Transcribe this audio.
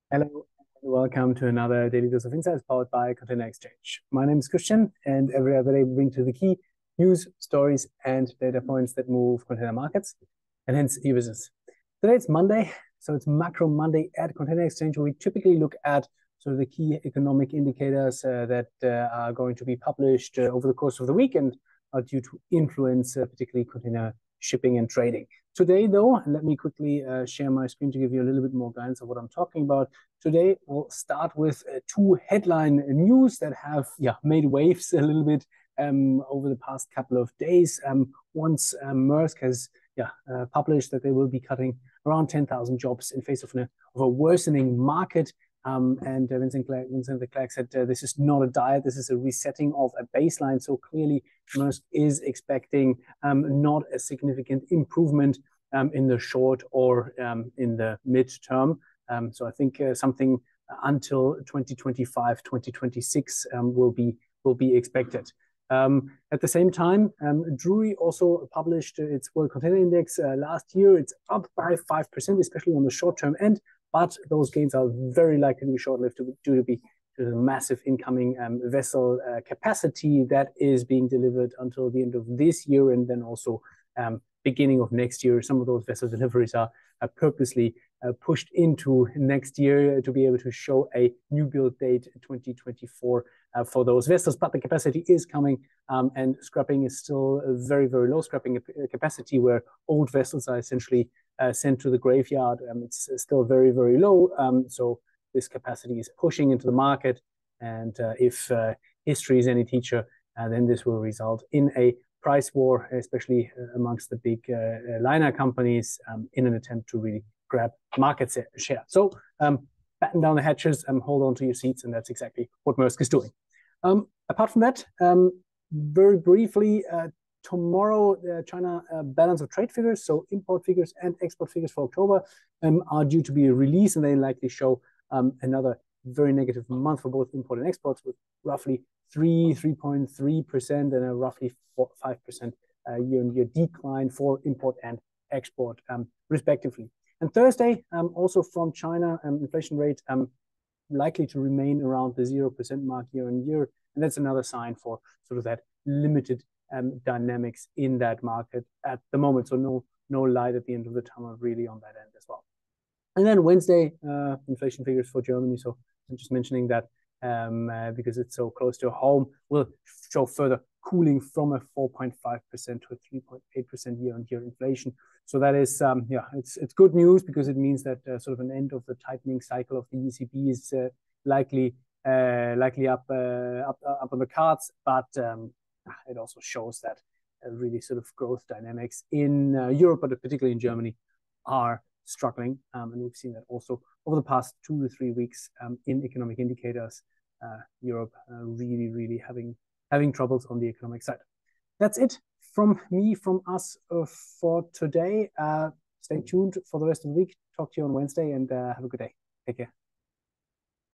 Hello, and welcome to another Daily Dose of Insights powered by Container Exchange. My name is Christian, and every other day we bring to the key news, stories, and data points that move container markets and hence e-business. Today it's Monday, so it's Macro Monday at Container Exchange, where we typically look at sort of the key economic indicators that are going to be published over the course of the week and are due to influence particularly container shipping and trading. Today, though, let me quickly share my screen to give you a little bit more guidance of what I'm talking about. Today, we'll start with two headline news that have made waves a little bit over the past couple of days. Once Maersk has published that they will be cutting around 10,000 jobs in face of a worsening market. And Vincent de Klerk said this is not a diet, this is a resetting of a baseline. So clearly, Maersk is expecting not a significant improvement in the short or in the midterm. So I think something until 2025, 2026 will be expected. At the same time, Drewry also published its World Container Index last year. It's up by 5%, especially on the short-term end. But those gains are very likely to be short-lived due to the massive incoming vessel capacity that is being delivered until the end of this year, and then also beginning of next year. Some of those vessel deliveries are purposely pushed into next year to be able to show a new build date 2024 for those vessels. But the capacity is coming, and scrapping is still very, very low. Scrapping capacity where old vessels are essentially sent to the graveyard. It's still very, very low. So this capacity is pushing into the market. And if history is any teacher, then this will result in a price war, especially amongst the big liner companies in an attempt to really grab market share. So batten down the hatches and hold on to your seats. And that's exactly what Maersk is doing. Apart from that, very briefly, tomorrow, China balance of trade figures, so import figures and export figures for October are due to be released, and they likely show another very negative month for both import and exports, with roughly 3.3% and a roughly 5% year-on-year decline for import and export, respectively. And Thursday, also from China, inflation rate likely to remain around the 0% mark year-on-year, and that's another sign for sort of that limited dynamics in that market at the moment. So no light at the end of the tunnel really on that end as well. And then Wednesday, inflation figures for Germany. So I'm just mentioning that because it's so close to home, will show further cooling from a 4.5% to a 3.8% year-on-year inflation. So that is, it's good news because it means that sort of an end of the tightening cycle of the ECB is likely up on the cards, but it also shows that really sort of growth dynamics in Europe, but particularly in Germany, are struggling. And we've seen that also over the past 2 to 3 weeks in economic indicators. Europe really having troubles on the economic side. That's it from me, from us for today. Stay tuned for the rest of the week. Talk to you on Wednesday, and have a good day. Take care.